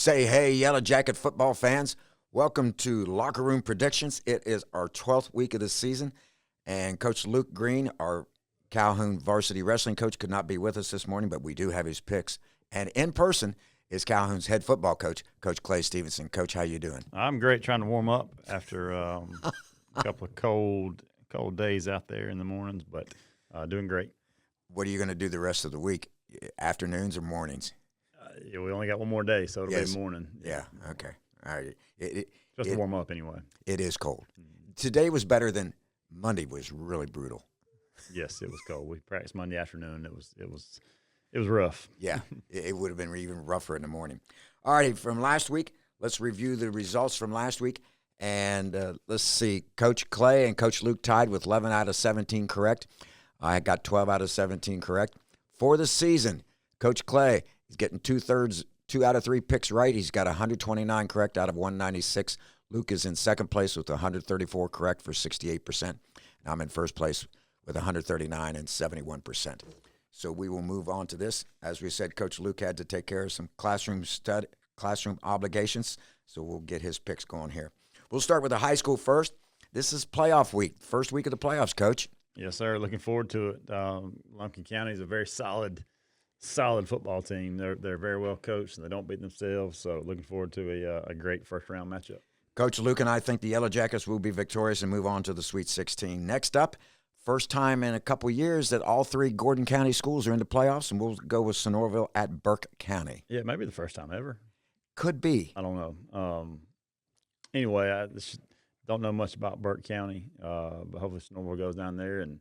Say hey, Yellow Jacket football fans. Welcome to Locker Room Predictions. It is our 12th week of the season, and Coach Luke Green, our Calhoun varsity wrestling coach, could not be with us this morning, but we do have his picks. And in person is Calhoun's head football coach, Coach Clay Stevenson. Coach, how you doing? I'm great, trying to warm up after a couple of cold days out there in the mornings, but doing great. What are you going to do the rest of the week, afternoons or mornings? Yeah, we only got one more day, so it'll be morning. Yeah, okay. All right. Just to warm up anyway. It is cold. Today was better than Monday was really brutal. Yes, it was cold. We practiced Monday afternoon. It was rough. Yeah, it would have been even rougher in the morning. All righty, from last week, let's review the results from last week. And let's see, Coach Clay and Coach Luke tied with 11 out of 17 correct. I got 12 out of 17 correct. For the season, Coach Clay is getting 2 out of 3 picks right. He's got 129 correct out of 196. Luke is in second place with 134 correct for 68%. And I'm in first place with 139 and 71%. So we will move on to this. As we said, Coach Luke had to take care of some classroom obligations, so we'll get his picks going here. We'll start with the high school first. This is playoff week, first week of the playoffs, Coach. Yes, sir. Looking forward to it. Lumpkin County is a very solid football team. They're very well coached, and they don't beat themselves, so looking forward to a great first-round matchup. Coach Luke and I think the Yellow Jackets will be victorious and move on to the Sweet 16. Next up, first time in a couple years that all 3 Gordon County schools are in the playoffs, and we'll go with Sonoraville at Burke County. Yeah, maybe the first time ever. Could be. I don't know. Anyway, I don't know much about Burke County, but hopefully Sonoraville goes down there and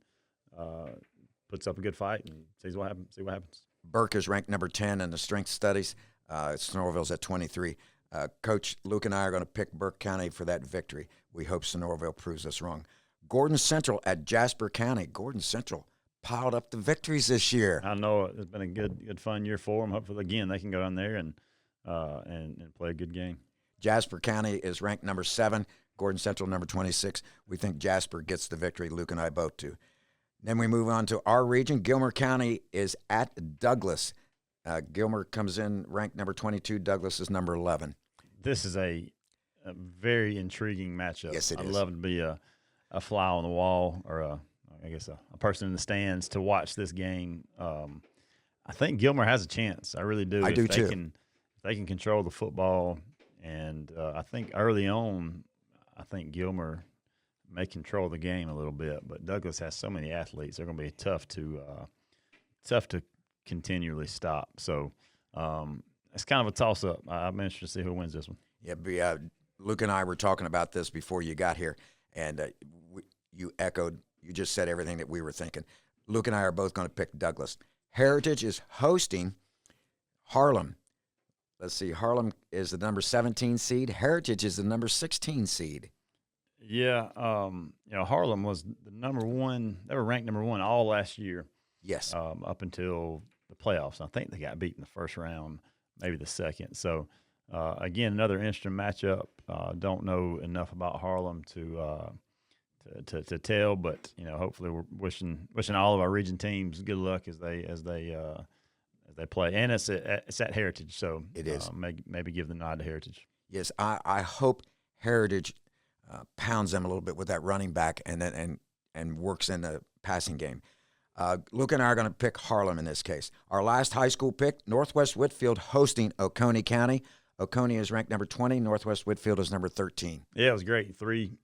puts up a good fight and see what happens. Burke is ranked number 10 in the strength studies. Sonoraville's at 23. Coach Luke and I are going to pick Burke County for that victory. We hope Sonoraville proves us wrong. Gordon Central at Jasper County. Gordon Central piled up the victories this year. I know it's been a good fun year for them. Hopefully, again, they can go down there and play a good game. Jasper County is ranked number 7. Gordon Central number 26. We think Jasper gets the victory. Luke and I both do. Then we move on to our region. Gilmer County is at Douglas. Gilmer comes in ranked number 22. Douglas is number 11. This is a very intriguing matchup. Yes, it is. I'd love to be a fly on the wall or a person in the stands to watch this game. I think Gilmer has a chance. I really do. I do too. If they can control the football, and I think early on, I think Gilmer may control the game a little bit. But Douglas has so many athletes; they're going to be tough to continually stop. So it's kind of a toss-up. I'm interested to see who wins this one. Yeah, Luke and I were talking about this before you got here, and you just said everything that we were thinking. Luke and I are both going to pick Douglas. Heritage is hosting Harlem. Let's see, Harlem is the number 17 seed. Heritage is the number 16 seed. Yeah, Harlem was the number 1. They were ranked number 1 all last year. Yes. Up until the playoffs. I think they got beat in the first round, maybe the second. So, again, another interesting matchup. Don't know enough about Harlem to tell, but hopefully we're wishing all of our region teams good luck as they play. And it's at Heritage, so it is. Maybe give the nod to Heritage. Yes, I hope Heritage pounds them a little bit with that running back and works in the passing game. Luke and I are going to pick Harlem in this case. Our last high school pick, Northwest Whitfield hosting Oconee County. Oconee is ranked number 20. Northwest Whitfield is number 13. Yeah, it was great. Three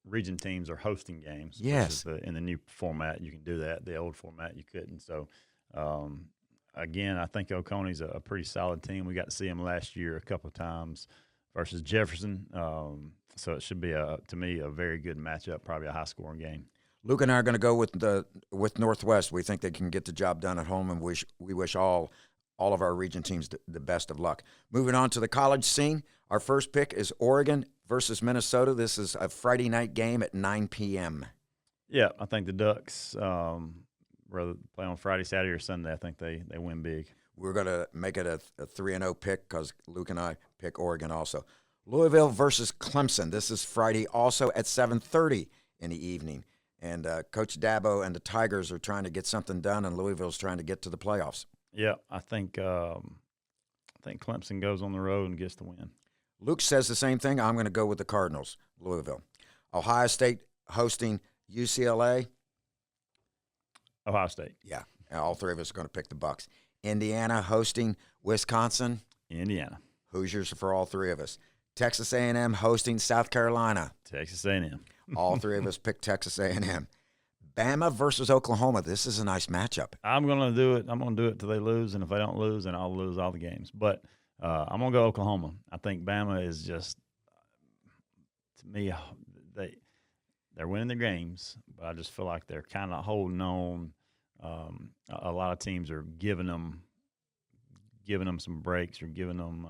region teams are hosting games. Yes. In the new format, you can do that. The old format, you couldn't. So, again, I think Oconee's a pretty solid team. We got to see them last year a couple of times versus Jefferson. So it should be, to me, a very good matchup, probably a high-scoring game. Luke and I are going to go with Northwest. We think they can get the job done at home, and we wish all of our region teams the best of luck.Moving on to the college scene, our first pick is Oregon versus Minnesota. This is a Friday night game at 9 p.m. Yeah, I think the Ducks, whether play on Friday, Saturday, or Sunday, I think they win big. We're going to make it a 3-0 pick because Luke and I pick Oregon also. Louisville versus Clemson. This is Friday also at 7:30 in the evening. And Coach Dabo and the Tigers are trying to get something done, and Louisville's trying to get to the playoffs. Yeah, I think think Clemson goes on the road and gets the win. Luke says the same thing. I'm going to go with the Cardinals, Louisville. Ohio State hosting UCLA. Ohio State. Yeah, and all three of us are going to pick the Bucks. Indiana hosting Wisconsin. Indiana. Hoosiers for all three of us. Texas A&M hosting South Carolina. Texas A&M. All three of us pick Texas A&M. Bama versus Oklahoma. This is a nice matchup. I'm going to do it. I'm going to do it till they lose, and if they don't lose, then I'll lose all the games. But I'm going to go Oklahoma. I think Bama is just, to me, they're winning their games, but I just feel like they're kind of holding on. A lot of teams are giving them some breaks or giving them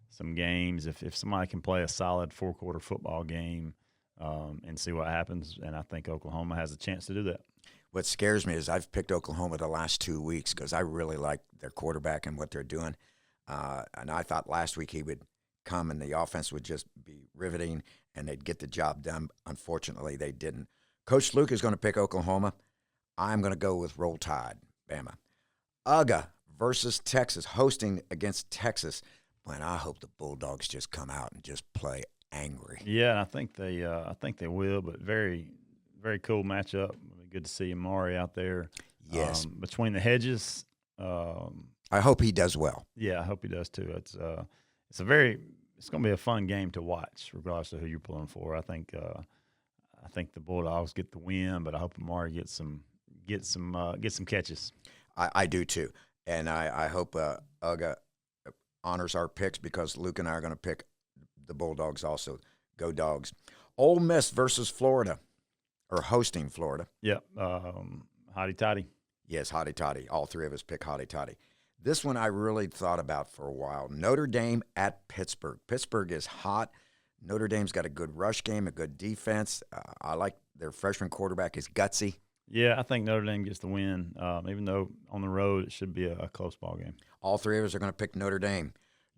some games. If somebody can play a solid 4-quarter football game and see what happens, and I think Oklahoma has a chance to do that. What scares me is I've picked Oklahoma the last 2 weeks because I really like their quarterback and what they're doing. And I thought last week he would come and the offense would just be riveting and they'd get the job done. Unfortunately, they didn't. Coach Luke is going to pick Oklahoma. I'm going to go with Roll Tide, Bama. UGA versus Texas, hosting against Texas. Man, I hope the Bulldogs just come out and just play angry. Yeah, and I think they will. But very, very cool matchup. Good to see Amari out there. Yes, between the hedges. I hope he does well. Yeah, I hope he does too. It's going to be a fun game to watch, regardless of who you're pulling for. I think the Bulldogs get the win, but I hope Amari get some catches. I do too, and I hope UGA honors our picks because Luke and I are going to pick the Bulldogs also. Go Dogs. Ole Miss versus Florida, or hosting Florida. Yep. Hotty toddy. Yes, hotty toddy. All three of us pick hotty toddy. This one I really thought about for a while. Notre Dame at Pittsburgh. Pittsburgh is hot. Notre Dame's got a good rush game, a good defense. I like their freshman quarterback is gutsy. Yeah, I think Notre Dame gets the win, even though on the road it should be a close ball game. All three of us are going to pick Notre Dame.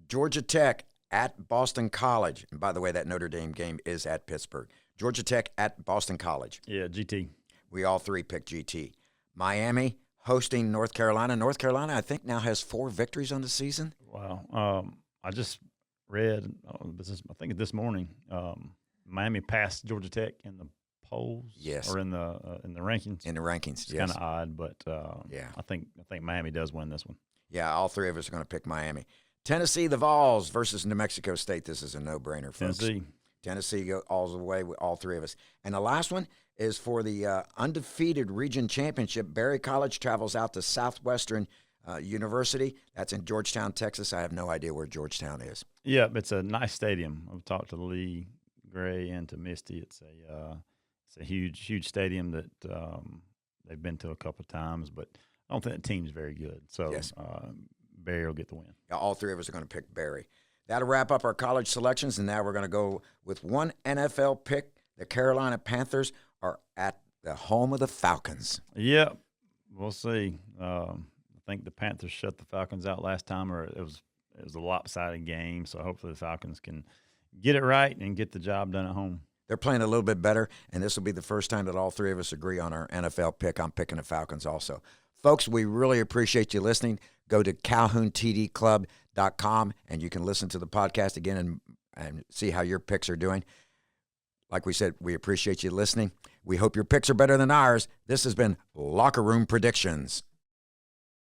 Georgia Tech at Boston College. And by the way, that Notre Dame game is at Pittsburgh. Georgia Tech at Boston College. Yeah, GT. We all three pick GT. Miami hosting North Carolina. North Carolina, I think, now has 4 victories on the season. Wow. I just read, I think this morning, Miami passed Georgia Tech in the polls. Yes. Or in the rankings. In the rankings, it's yes. kind of odd, but yeah. I think Miami does win this one. Yeah, all three of us are going to pick Miami. Tennessee, the Vols versus New Mexico State. This is a no-brainer, folks. Tennessee go all the way with all three of us. And the last one is for the undefeated region championship. Berry College travels out to Southwestern University. That's in Georgetown, Texas. I have no idea where Georgetown is. Yeah, it's a nice stadium. I've talked to Lee Gray and to Misty. It's a huge stadium that they've been to a couple of times, but I don't think the team's very good. So yes. Berry will get the win. Yeah, all three of us are going to pick Berry. That'll wrap up our college selections, and now we're going to go with one NFL pick. The Carolina Panthers are at the home of the Falcons. Yep, we'll see. I think the Panthers shut the Falcons out last time, or it was a lopsided game. So hopefully the Falcons can get it right and get the job done at home. They're playing a little bit better, and this will be the first time that all three of us agree on our NFL pick. I'm picking the Falcons also. Folks, we really appreciate you listening. Go to CalhounTDClub.com, and you can listen to the podcast again and see how your picks are doing. Like we said, we appreciate you listening. We hope your picks are better than ours. This has been Locker Room Predictions.